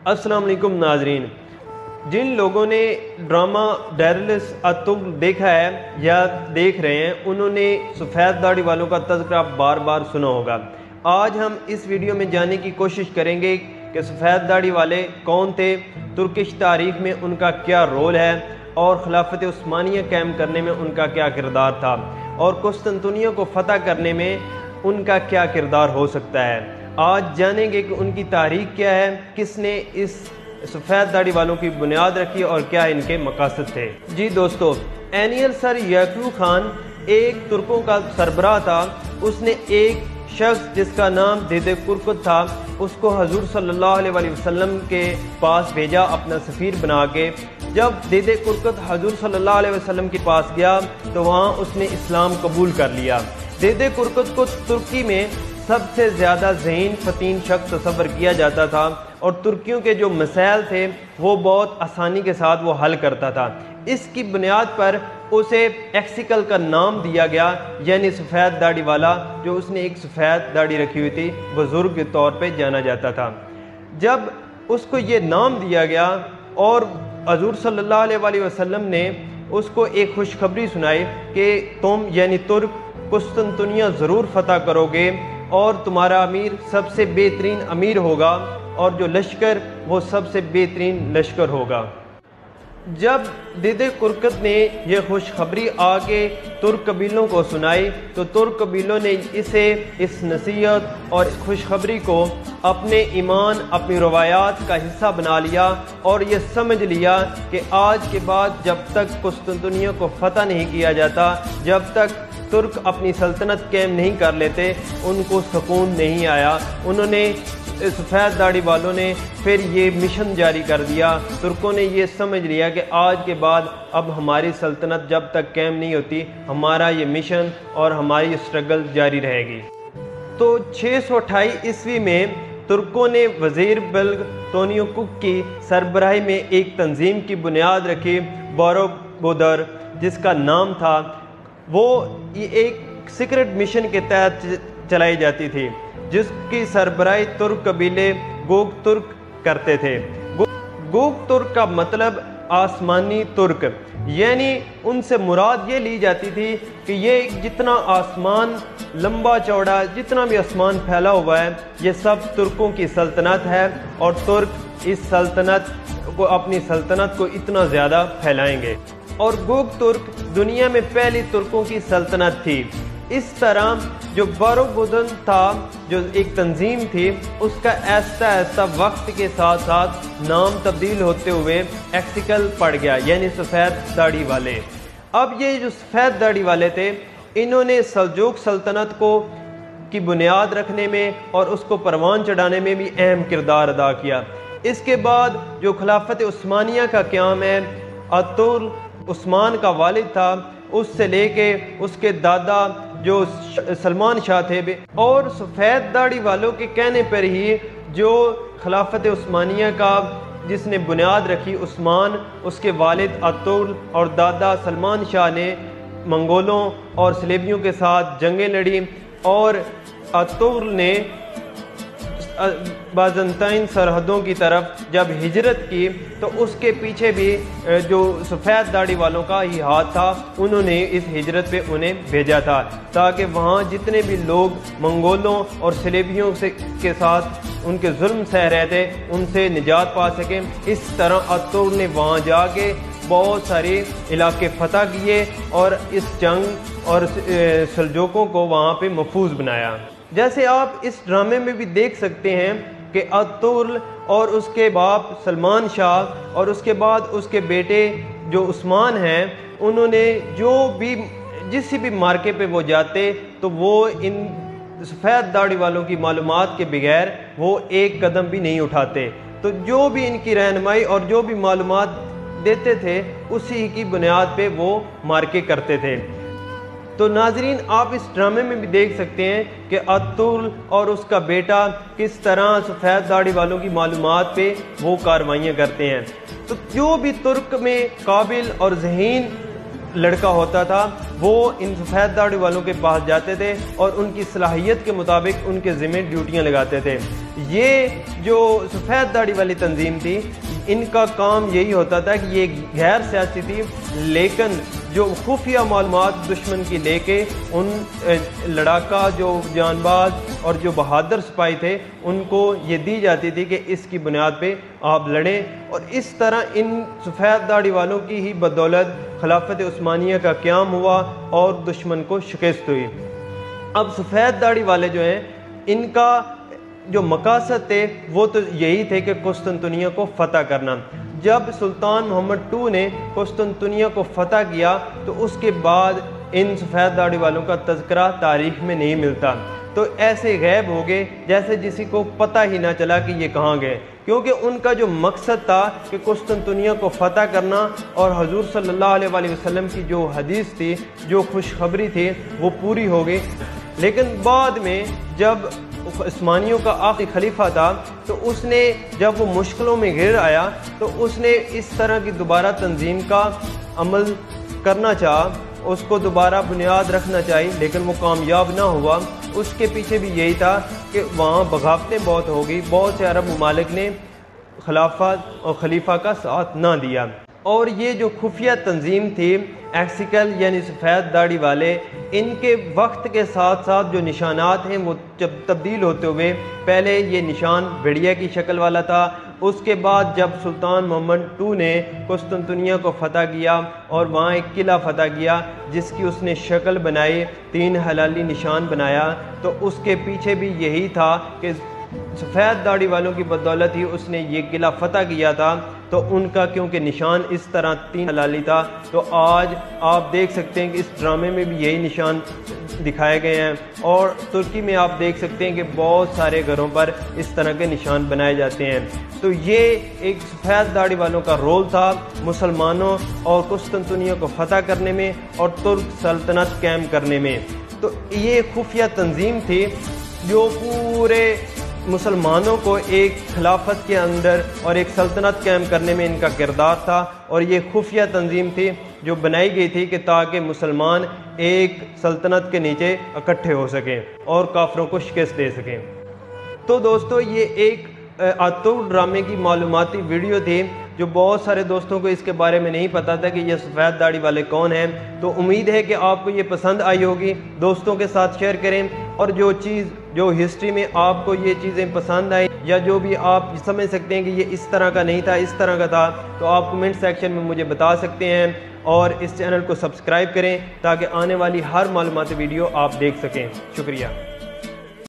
अस्सलाम वालेकुम नाजरीन। जिन लोगों ने ड्रामा डैरेलिस अतुगल देखा है या देख रहे हैं, उन्होंने सफ़ेद दाढ़ी वालों का तज़किरा बार बार सुना होगा। आज हम इस वीडियो में जानने की कोशिश करेंगे कि सफ़ेद दाढ़ी वाले कौन थे, तुर्किश तारीख़ में उनका क्या रोल है और खिलाफत उस्मानिया कायम करने में उनका क्या किरदार था और कुस्तुनतुनिया को फ़तह करने में उनका क्या किरदार हो सकता है। आज जानेंगे कि उनकी तारीख़ क्या है, किसने इस सफ़ेद दाढ़ी वालों की बुनियाद रखी और क्या इनके मकासद थे। जी दोस्तों, एनियल सर याकूब खान एक तुर्कों का सरबराह था। उसने एक शख्स जिसका नाम देदे कुरकुत था, उसको हजूर सल्लल्लाहु अलैहि वसल्लम के पास भेजा अपना सफ़ीर बना के। जब देदे कुरकुत हजूर सल्लल्लाहु अलैहि वसल्लम के पास गया तो वहाँ उसने इस्लाम कबूल कर लिया। देदे कुरकुत को तुर्की में सबसे ज़्यादा ज़हीन फतीन शख्स तस्वर किया जाता था और तुर्कियों के जो मसाइल थे वो बहुत आसानी के साथ वो हल करता था। इसकी बुनियाद पर उसे एक्सिकल का नाम दिया गया, यानी सफ़ेद दाढ़ी वाला। जो उसने एक सफ़ेद दाढ़ी रखी हुई थी, बुज़ुर्ग के तौर पे जाना जाता था। जब उसको ये नाम दिया गया और हजूर सल्लल्लाहु अलैहि वसल्लम ने उसको एक खुशखबरी सुनाई कि तुम यानी तुर्क कुस्तुनतुनिया ज़रूर फ़तह करोगे और तुम्हारा अमीर सबसे बेहतरीन अमीर होगा और जो लश्कर वो सबसे बेहतरीन लश्कर होगा। जब देदे कुरकुत ने यह खुशखबरी आगे तुर्क कबीलों को सुनाई तो तुर्क कबीलों ने इसे इस नसीहत और इस खुशखबरी को अपने ईमान, अपनी रवायात का हिस्सा बना लिया और ये समझ लिया कि आज के बाद जब तक कुस्तुनतुनिया को फ़तह नहीं किया जाता, जब तक तुर्क अपनी सल्तनत कायम नहीं कर लेते, उनको सुकून नहीं आया। उन्होंने सफ़ेद दाढ़ी वालों ने फिर ये मिशन जारी कर दिया। तुर्कों ने ये समझ लिया कि आज के बाद अब हमारी सल्तनत जब तक कायम नहीं होती, हमारा ये मिशन और हमारी स्ट्रगल जारी रहेगी। तो 628 ईस्वी में तुर्कों ने वज़ीर बल्ग तोनियोकुक की सरबराही में एक तंजीम की बुनियाद रखी, बोरोबुदर जिसका नाम था। वो ये एक सीक्रेट मिशन के तहत चलाई जाती थी, जिसकी सरबराही तुर्क कबीले गोग तुर्क करते थे। गोग तुर्क का मतलब आसमानी तुर्क, यानी उनसे मुराद ये ली जाती थी कि ये जितना आसमान लंबा चौड़ा, जितना भी आसमान फैला हुआ है, ये सब तुर्कों की सल्तनत है और तुर्क इस सल्तनत को, अपनी सल्तनत को इतना ज़्यादा फैलाएंगे। और गोग तुर्क दुनिया में पहली तुर्कों की सल्तनत थी। इस तरह जो बोरोबुदर था, जो एक तंजीम थी, उसका ऐसा ऐसा वक्त के साथ साथ नाम तब्दील होते हुए एक्सिकल पड़ गया, यानी सफ़ेद दाढ़ी वाले। अब ये जो सफ़ेद दाढ़ी वाले थे, इन्होंने सल्जूक सल्तनत को की बुनियाद रखने में और उसको परवान चढ़ाने में भी अहम किरदार अदा किया। इसके बाद जो खिलाफत उस्मानिया का क़याम है, अतुल उस्मान का वालिद था, उससे लेके उसके दादा जो सलमान शाह थे, और सफ़ेद दाढ़ी वालों के कहने पर ही जो खिलाफत उस्मानिया का जिसने बुनियाद रखी उस्मान, उसके वालिद अतुल और दादा सलमान शाह ने मंगोलों और सलेबियों के साथ जंगें लड़ी और अतुल ने बाज़ंताइन सरहदों की तरफ जब हिजरत की तो उसके पीछे भी जो सफ़ेद दाढ़ी वालों का ही हाथ था। उन्होंने इस हिजरत पे उन्हें भेजा था ताकि वहाँ जितने भी लोग मंगोलों और सलेबियों से के साथ उनके जुल्म सह रहे थे, उनसे निजात पा सकें। इस तरह अतुल ने वहाँ जाके बहुत सारे इलाके फ़तह किए और इस जंग और सल्जूकों को वहाँ पे महफूज बनाया। जैसे आप इस ड्रामे में भी देख सकते हैं कि अतुल और उसके बाप सलमान शाह और उसके बाद उसके बेटे जो उस्मान हैं, उन्होंने जो भी जिस भी मार्के पे वो जाते तो वो इन सफ़ेद दाढ़ी वालों की मालूमात के बगैर वो एक कदम भी नहीं उठाते। तो जो भी इनकी रहनुमाई और जो भी मालूमात देते थे, उसी की बुनियाद पे वो मार्के करते थे। तो नाजरीन, आप इस ड्रामे में भी देख सकते हैं कि अतुल और उसका बेटा किस तरह सफ़ेद दाढ़ी वालों की मालूमात पे वो कार्रवाइयाँ करते हैं। तो जो भी तुर्क में काबिल और ज़हीन लड़का होता था, वो इन सफ़ेद दाढ़ी वालों के पास जाते थे और उनकी सलाहियत के मुताबिक उनके ज़िम्मे ड्यूटियाँ लगाते थे। یہ جو سفید داڑھی والی تنظیم تھی ان کا کام یہی ہوتا تھا کہ یہ غیر سیاسی تھی، لیکن جو خفیہ معلومات دشمن کی لے کے ان لڑاکا جو جان باز اور جو بہادر سپاہی تھے ان کو یہ دی جاتی تھی کہ اس کی بنیاد پہ آپ لڑیں، اور اس طرح ان سفید داڑھی والوں کی ہی بدولت خلافت عثمانیہ کا قیام ہوا اور دشمن کو شکست ہوئی۔ اب سفید داڑھی والے جو ہیں ان کا جو مقاصد تھے وہ تو یہی تھے کہ قسطنطنیہ کو فتح کرنا۔ جب سلطان محمد II نے قسطنطنیہ کو فتح کیا تو اس کے بعد ان سفید داڑھی والوں کا تذکرہ تاریخ میں نہیں ملتا، تو ایسے غائب ہو گئے جیسے کسی کو پتہ ہی نہ چلا کہ یہ کہاں گئے، کیونکہ ان کا جو مقصد تھا کہ قسطنطنیہ کو فتح کرنا اور حضور صلی اللہ علیہ وآلہ وسلم کی جو حدیث تھی، جو خوشخبری تھی، وہ پوری ہو گئی۔ لیکن بعد میں جب عثمانیوں کا آخری خلیفہ تھا تو اس نے جب وہ مشکلوں میں گر آیا تو اس نے اس طرح کی دوبارہ تنظیم کا عمل کرنا چاہا، اس کو دوبارہ بنیاد رکھنا چاہیے، لیکن وہ کامیاب نہ ہوا۔ اس کے پیچھے بھی یہی تھا کہ وہاں بغاوتیں بہت ہو گئی، بہت سے عرب ممالک نے خلافت اور خلیفہ کا ساتھ نہ دیا، اور یہ جو خفیہ تنظیم تھی ایکسیکل یعنی سفید داڑھی والے، ان کے وقت کے ساتھ ساتھ جو نشانات ہیں وہ جب تبدیل ہوتے ہوئے، پہلے یہ نشان بھیڑیا کی شکل والا تھا، اس کے بعد جب سلطان محمد II نے قسطنطنیہ کو فتح کیا اور وہاں ایک قلعہ فتح کیا جس کی اس نے شکل بنائی، 3 ہلالی نشان بنایا، تو اس کے پیچھے بھی یہی تھا کہ سفید داڑھی والوں کی بدولت ہی اس نے یہ قلعہ فتح کیا تھا، تو ان کا کیونکہ نشان اس طرح 3 ہلالی تھا، تو آج آپ دیکھ سکتے ہیں کہ اس ڈرامے میں بھی یہی نشان دکھائے گئے ہیں، اور ترکی میں آپ دیکھ سکتے ہیں کہ بہت سارے گھروں پر اس طرح کے نشان بنائے جاتے ہیں۔ تو یہ ایک سفید داڑھی والوں کا رول تھا مسلمانوں اور قسطنطنیہ کو فتح کرنے میں اور ترک سلطنت قائم کرنے میں۔ تو یہ خفیہ تنظیم تھی جو پورے مسلمانوں کو ایک خلافت کے اندر اور ایک سلطنت قائم کرنے میں ان کا کردار تھا، اور یہ خفیہ تنظیم تھی جو بنائی گئی تھی کہ تاکہ مسلمان ایک سلطنت کے نیچے اکٹھے ہو سکیں اور کافروں کو شکست دے سکیں۔ تو دوستو یہ ایک ارطغرل ڈرامے کی معلوماتی ویڈیو تھی جو بہت سارے دوستوں کو اس کے بارے میں نہیں پتا تھا کہ یہ سفید داڑھی والے کون ہیں، تو امید ہے کہ آپ کو یہ پسند آئی ہوگی، دوستوں کے ساتھ شیئر کریں، اور جو ہسٹری میں آپ کو یہ چیزیں پسند آئیں یا جو بھی آپ سمجھ سکتے ہیں کہ یہ اس طرح کا نہیں تھا، اس طرح کا تھا، تو آپ کمنٹ سیکشن میں مجھے بتا سکتے ہیں، اور اس چینل کو سبسکرائب کریں تاکہ آنے والی ہر معلوماتی ویڈیو آپ دیکھ سکیں۔ شکریہ۔